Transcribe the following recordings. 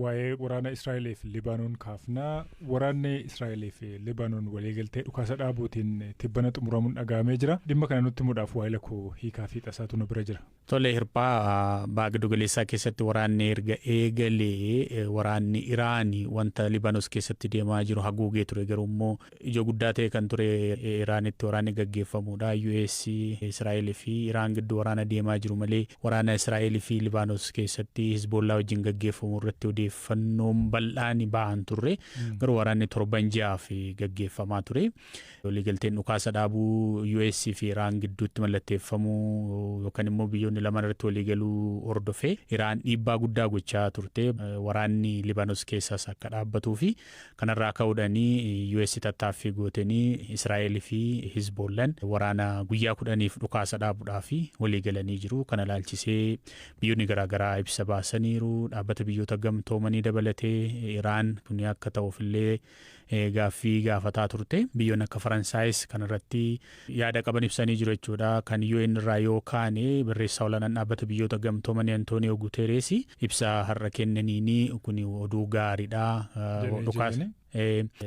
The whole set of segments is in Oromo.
waa'ee waraana Israa'eel fi Libaanoon kaafnaa waraanni Israa'eel fi Libaanoon waliigaltee dhukaasa dhaabuutiin tibbana xumuramuun dhagahamee jira. Dhimma kana nutti himuudhaaf waa'ee koo hiikaa fi tasaatu nu bira jira. Tole hirphaa baaga dugaleessaa keessatti waraanni erga eegalee waraanni Iraanii wanta Libaanos keessatti deemaa jiru haguugee ture garuu immoo ijoo guddaa ta'e kan ture Iraanitti waraanni gaggeeffamuudha. US Israa'eel fi Iraan gidduu waraana deemaa jiru malee waraana Israa'eel fi Libaanos keessatti Hizbollaa wajjin gaggeeffamu irratti odeeffannoon bal'aan ba'an turre garuu waraanni torban ji'aaf gaggeeffamaa ture. Waliigalteen dhukaasa dhaabuu US fi Iraan gidduutti mallatteeffamuu yookaan immoo biyyoonni lamaan irratti waliigaluu hordofee Iraan dhiibbaa guddaa gochaa turte waraanni Libaanos keessaas akka dhaabbatuu fi kanarraa ka'uudhaanii US tattaaffii gootanii Israa'eel fi Hizbollaan waraana guyyaa 10 dhukaasa dhaabuudhaaf waliigalanii jiru. Kana ilaalchisee biyyoonni garaagaraa ibsa baasaniiru. Dhaabbata biyyoota gamtoomanii dabalatee Iraan kun akka ta'uufillee gaaffii gaafataa turte. Biyyoonni akka Faransaayis kanarratti yaada qaban ibsanii jiru jechuudha. Kan UN irraa yookaan barreessaa olaanaan dhaabbata biyyoota gamtoomanii Antooniyoo Guteeres ibsa har'a kennaniini kun oduu gaariidha.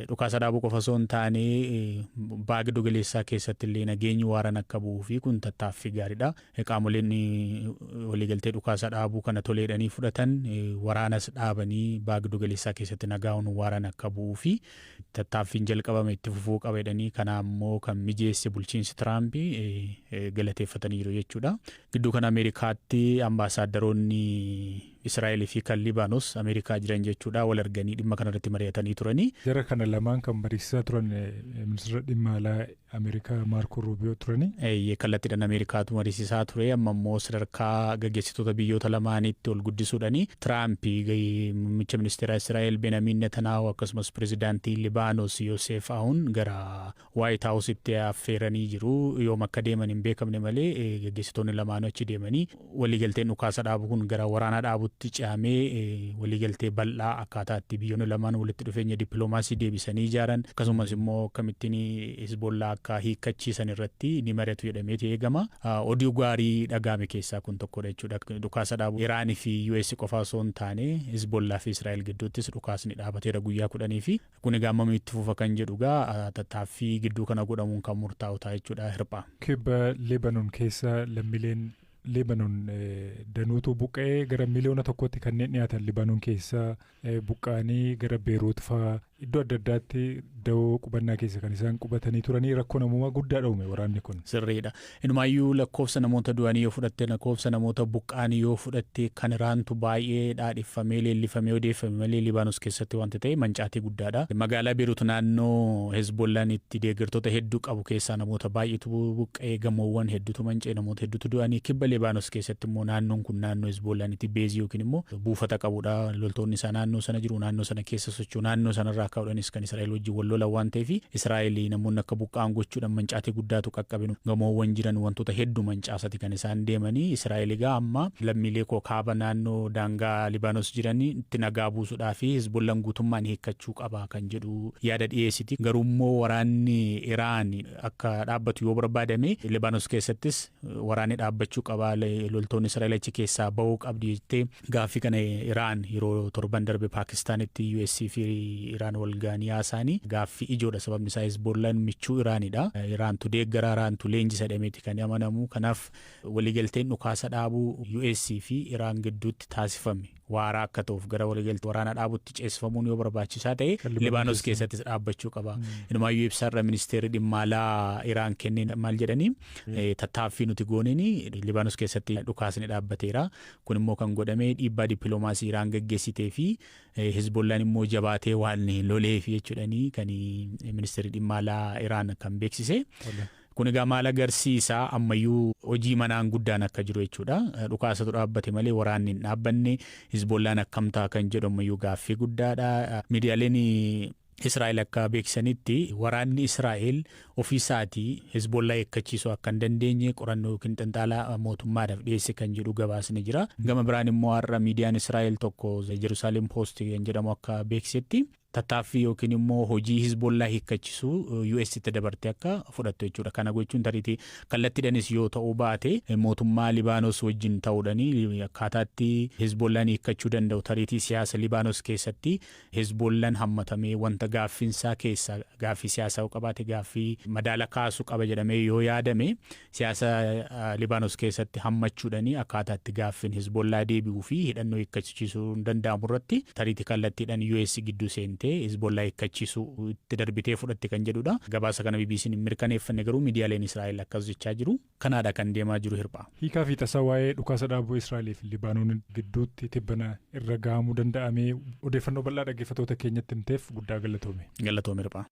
Dhukaasa dhaabuu qofa osoo hin taane baaga dugaleessaa keessatti illee nageenyi waaraan akka bu'uu fi kun tattaaffii gaariidha. Qaamoleen waliigaltee dhukaasa dhaabuu kana toleedhanii fudhatan waraanas dhaabanii baaga dugaleessaa keessatti nagaan waaraan akka bu'uu fi tattaaffiin jalqabame itti fufuu qabeedhanii kana ammoo kan mijeesse bulchiinsi Tiraamp galateeffataniiru jechuudha. Gidduu kana Ameerikaatti ambaasaaddoroonni Israa'eel fi kan Libaanos Ameerikaa jiran jechuudha wal arganii dhimma kanarratti mari'atanii turanii. Jara kana lamaan kan mariisisaa turan ministeera dhimma alaa Ameerikaa Maarko Ruubiyoo turanii. Kallattiidhaan Ameerikaatu mariisisaa ture amma immoo sadarkaa gaggeessitoota biyyoota lamaanitti ol guddisuudhaanii Tiraamp muummicha ministeera Israa'eel Benyamin Netanyahu akkasumas pirezidaantii Libaanos Yoosef Aoun gara White Houseitti affeeranii jiru. Yoom akka deeman hin beekamne malee gaggeessitoonni lamaanuu achi deemanii waliigalteen dhukaasa dhaabu kun gara waraana dhaabutti ce'amee waliigaltee bal'aa akkaataatti biyyoonni lamaan walitti dhufeenya dippiloomaasii deebisanii ijaaran akkasumas immoo akkamittiin Hizbollaa akka hiikkachiisan irratti ni mari'atu jedhameeti eegama. Oduu gaarii dhagahame keessaa kun tokkodha jechuudha. Dhukaasa dhaabu Iraanii fi US qofa osoo hin taane Hizbollaa fi Israa'eel gidduuttis dhukaasni dhaabateera guyyaa 10 fi kun egaa ammam itti fufa kan jedhugaa tattaaffii gidduu kana godhamuun kan murtaa'u ta'a jechuudha hirphaa. Kibba Libaanoon keessa lammiileen Libaanoon danuutu buqqa'ee gara miliyoona tokkotti kanneen dhiyaatan Libaanoon keessa buqqa'anii gara Beeruut fa'aa iddoo adda addaatti dawoo qubannaa keessa kan isaan qubatanii turanii rakkoo namummaa guddaa dhaume waraanni kun. Sirriidha. Inumaayyuu lakkoofsa namoota du'anii yoo fudhatte lakkoofsa namoota buqqa'anii yoo fudhatte kan Iraantu baay'ee dhaadheffamee leellifamee odeeffame malee Libaanos keessatti wanta ta'e mancaatii guddaadha. Magaalaa Beeruut naannoo Hezbollaan itti deeggartoota hedduu qabu keessaa namoota baay'eetu buqqa'ee gamoowwan hedduutu manca'e namoota hedduutu du'anii kibba Libaanos keessatti immoo naannoon kun naannoo Hezbollaan itti beezii yookiin immoo buufata qabudha. Loltoonni isaa naannoo sana jiru naannoo sana keessa socho'u naannoo sanarraa ka'uudhaanis kan Israa'eel wajjin wal lolan waan ta'eef Israa'eel namoonni akka buqqa'an gochuudhaan mancaatii guddaatu qaqqabinu gamoowwan jiran wantoota hedduu mancaasati kan isaan deemanii Israa'eel egaa amma lammiilee koo kaaba naannoo daangaa Libaanos jiranii itti nagaa buusuudhaa fi Hizbollaan guutummaan hiikkachuu qaba kan jedhu yaada dhiyeessiti. Garuu immoo waraanni Iraan akka dhaabbatu yoo barbaadame Libaanos keessattis waraanni dhaabbachuu qaba loltoonni Israa'eel achi keessaa bahuu qabdi jettee gaaffii kana Iraan yeroo torban darbe Paakistaanitti US fi Iraan wal ga'anii haasa'anii gaaffii ijoodha sababni isaa Hizbollaan michuu Iraanidha. Iraantu deeggaraa Iraantu leenjisa dhameeti kan amanamu kanaaf waliigalteen dhukaasa dhaabuu US fi Iraan gidduutti taasifame waaraa akka ta'uuf gara waliigaltee waraana dhaabutti ceesifamuun yoo barbaachisaa ta'e Libaanos keessattis dhaabbachuu qaba. Inumaayyuu ibsaarra ministeerri dhimma alaa Iraan kenneen maal jedhanii tattaaffii nuti gooneen Libaanos keessatti dhukaasni dhaabbateera. Kun immoo kan godhame dhiibbaa dippiloomaasii Iraan gaggeessitee fi Hizbollaan immoo jabaatee waan loleef jechuudhanii kan ministeerri dhimma alaa Iraan kan beeksise. Kun egaa maal agarsiisa ammayyuu hojii manaan guddaan akka jiru jechuudha. Dhukaasatu dhaabbate malee waraanni hin dhaabbanne Hizbollaan akkamtaa kan jedhu ammayyuu gaaffii guddaadha. Miidiyaaleen Israa'eel akka beeksisanitti waraanni Israa'eel ofiisaatii Hizbollaa eekkachiisuu akka hin dandeenye qorannoo yookiin xinxaalaa mootummaadhaaf dhiyeesse kan jedhu gabaasni jira. Gama biraan immoo har'a miidiyaan Israa'eel tokko Jerusalem Post kan jedhamu akka beeksisetti tattaaffii yookiin immoo hojii Hizbollaa hiikkachisu US itti dabartee akka fudhattu jechuudha. Kana gochuun tariitii kallattiidhanis yoo ta'uu baate mootummaa Libaanos wajjin ta'uudhaanii akkaataatti Hizbollaan hiikkachuu danda'u tariitii siyaasa Libaanos keessatti Hizbollaan hammatamee wanta gaaffiinsaa keessa gaaffii siyaasaa qabaate gaaffii madaala kaasuu qaba jedhamee yoo yaadame siyaasa Libaanos keessatti hammachuudhaanii akkaataatti gaaffiin Hizbollaa deebi'uu fi hidhannoo hiikkachiisuu danda'amu irratti tariitii kallattiidhaan US gidduu seentee Hizbollaa hiikkachiisuu itti darbitee fudhatte kan jedhudha. Gabaasa kana BBC'n mirkaneeffanne garuu miidiyaaleen Israa'el akkas jechaa jiru. Kanaadha kan deemaa jiru hirphaa. Hiikaa fi tasaa waa'ee dhukaasa dhaabuu Israa'el fi Libaanoon gidduutti tibbana irra gahamuu danda'amee odeeffannoo bal'aa dhaggeeffattoota keenyatti himteef guddaa galatoome. Galatoome hirphaa.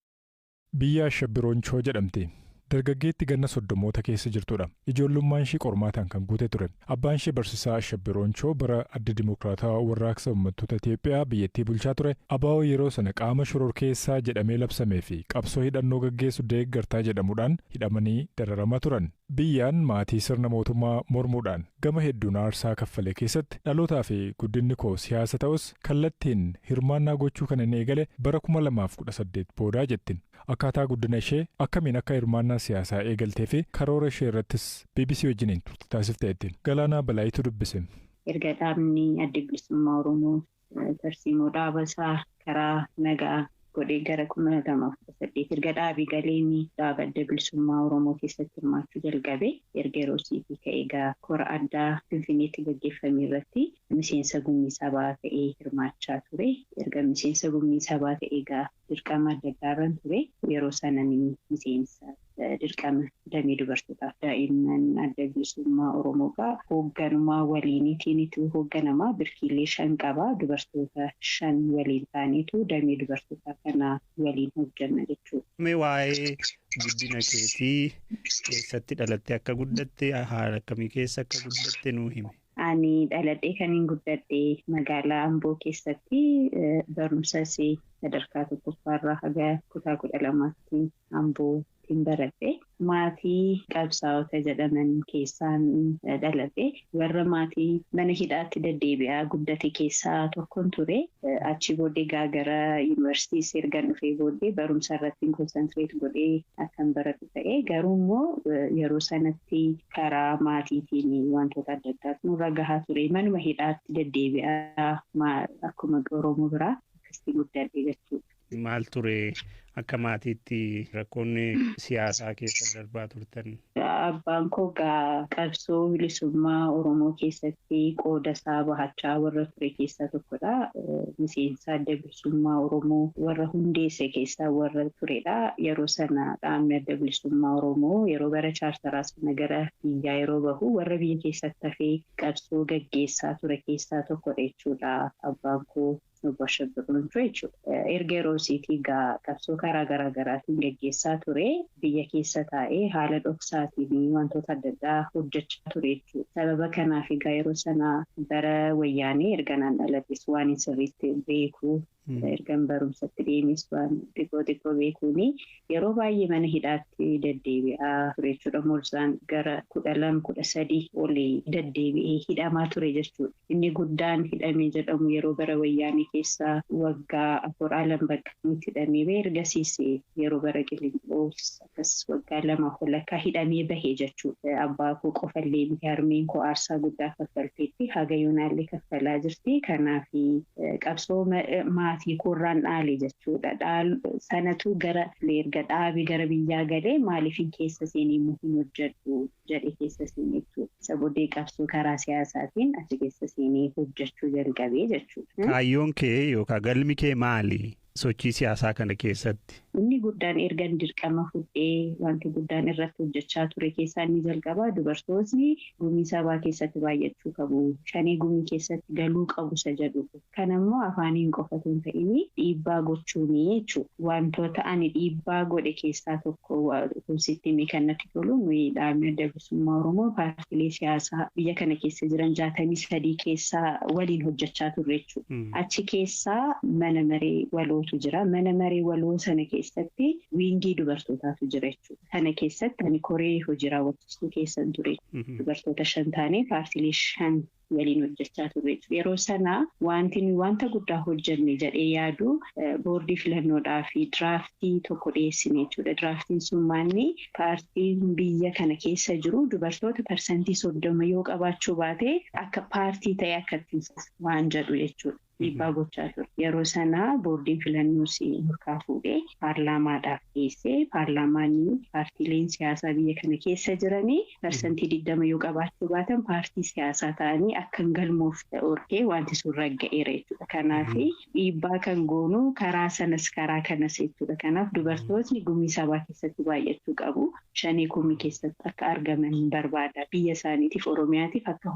Biyya Shabbiroonchoo jedhamti. Dargaggeetti ganna 30 keessa jirtudha. Ijoollummaan ishee qormaataan kan guute ture. Abbaan ishee barsiisaa Shabbiroonchoo bara adda dimokiraataa warraaqsa uummattoota Itiyoophiyaa biyyattii bulchaa ture. Abaa'oo yeroo sana qaama shororkeessaa jedhamee labsamee fi qabsoo hidhannoo gaggeessu deeggartaa jedhamuudhaan hidhamanii dararamaa turan. Biyyaan maatii sirna mootummaa mormuudhaan gama hedduun aarsaa kaffalee keessatti dhalootaa fi guddinni koo siyaasa ta'us kallattiin hirmaannaa gochuu kan inni eegale bara 2018 boodaa jettiin. Akkaataa guddina ishee akkamiin akka hirmaannaa siyaasaa eegaltee fi karoora ishee irrattis BBC wajjiniin taasifteettiin. Galaanaa Balaayituu dubbise. Erga dhaabni adda bilisummaa Oromoo tarsiimoo dhaabasaa karaa nagaa godhee gara 2018 erga dhaabii galeenii dhaaba adda bilisummaa Oromoo keessatti hirmaachuu jalqabe erga yeroo siitii ka'ee kora addaa Finfinneetti gaggeeffame irratti miseensa gumii sabaa ta'ee hirmaachaa ture. Erga miseensa gumii sabaa ta'ee dirqama adda addaarran ture yeroo sana miseensa dirqama damee dubartootaaf daa'imman adda bilisummaa Oromoo hoogganummaa waliiniitiinitu hoogganamaa birkiilee 5 qaba dubartoota 5 waliin ta'aniitu damee dubartootaa kana waliin hojjanna jechuudha. Mee waa'ee guddina keetii keessatti dhalattee akka guddatte haala akkamii keessa akka guddatte nuu himi. Ani dhaladhee kan hin guddadhe magaalaa Amboo keessatti barumsa sadarkaa tokkoffaarraa haga kutaa 12tti Amboo baradhe. Maatii qabsaa'ota jedhaman keessaan dhaladhe. Warra maatii mana hidhaatti deddeebi'aa guddate keessaa tokkon ture. Achi booddee gara yuunivarsiitii ergan dhufee booddee barumsa irratti konsantireet godhee akkan baradhu ta'e. Garuu immoo yeroo sanatti karaa maatiitiin wantoota adda addaatu nurra gahaa ture. Manuma hidhaatti deddeebi'aa akkuma Oromoo biraa akkasitti guddadhe jechuudha. Maal ture akka maatiitti rakkoonni siyaasaa keessa darbaa turtan? Abbaan koo qabsoo bilisummaa Oromoo keessatti qooda isaa bahachaa warra ture keessaa tokkodha. Miseensa adda bilisummaa Oromoo warra hundeesse keessaa warra turedha. Yeroo sana dhaabni adda bilisummaa Oromoo yeroo bara chaartaraa sana gara biyyaa yeroo bahu warra biyya keessatti hafee qabsoo gaggeessaa ture keessaa tokkodha jechuudha abbaan koo. Obbo Shabbiroonchoo jechuudha. Erga yeroo siitii qabsoo karaa garaagaraatiin gaggeessaa ture biyya keessa taa'ee haala dhoksaatiin wantoota adda addaa hojjechaa ture jechuudha. Sababa kanaaf yeroo sana bara wayyaanee erga naan dhalates waan sirriitti beeku ergan barumsatti deemes waan xiqqoo beekuuni yeroo baay'ee mana hidhaatti deddeebi'aa ture jechuudha. Mul'isaan gara 12-13 olii deddeebi'ee hidhamaa ture jechuudha. Inni guddaan hidhamee jedhamu yeroo bara wayyaanee keessaa waggaa 4 bakka hidhamee ergasiis yeroo bara Qilinxoos akkas waggaa 2 lakkaa hidhamee bahee jechuudha. Abbaa koo qofallee miti harmeen koo aarsaa guddaa kaffalteetti haga yoonaallee kaffalaa jirti. Kanaaf qabsoo maatii koorraan dhaale jechuudha. Sanatu gara erga dhaabii gara biyyaa galee maaliifin keessa seenii hin hojjedhu jedhe keessa seenii jechuudha. Isa booddee qabsoo karaa siyaasaatiin achi keessa seenii hojjechuu jalqabee jechuudha. Kaayyoon kee yookaan galmi kee maali? Sochii siyaasaa kana keessatti. Inni guddaan ergan dirqama fudhee wanti guddaan irratti hojjechaa ture keessaa inni jalqabaa dubartootni gumii sabaa keessatti baay'achuu qabu. Shanee gumii keessatti galuu qabu isa jedhu. Kanammoo afaaniin qofatu hin ta'in dhiibbaa gochuuni jechuudha. Wantoota ani dhiibbaa godhe keessaa tokko sitti kan natti tolu dhaabni adda bilisummaa Oromoo paartiilee siyaasaa biyya kana keessa jiran 63 keessaa waliin hojjechaa turre jechuudha. Achi keessaa mana maree waloo jira. Mana maree waloo sana keessatti wiingii dubartootaatu jira jechuudha. Kana keessatti ani koree hojii raawwachiistuu keessan ture. Dubartoota 5 taanee paartiilee 5 waliin hojjechaa turre. Yeroo sana wanta guddaa hojjenne jedhee yaadu boordii filannoodhaa fi diraaftii tokko dhiyeessine jechuudha. Diraaftiin sun maanni paartiin biyya kana keessa jiru dubartoota parsantii 30 yoo qabaachuu baate akka paartii ta'e akka waan jedhu jechuudha. Dhiibbaa gochaa ture. Yeroo sana boordiin filannoos murkaa fuudhee paarlaamaadhaaf dhiyeessee paarlaamaanii paartiileen siyaasaa biyya kana keessa jiranii parsantii 20 yoo qabaachuu baatan paartii siyaasaa ta'anii akka galmoof dhorkee wanti sun ragga'eera jechuudha. Kanaaf dhiibbaa kan goonu karaa sanas karaa kanas jechuudha. Kanaaf dubartootni gumii sabaa keessatti baay'achuu qabu. Shanee komii keessatti akka argaman barbaada. Biyya isaaniitiif Oromiyaatiif akka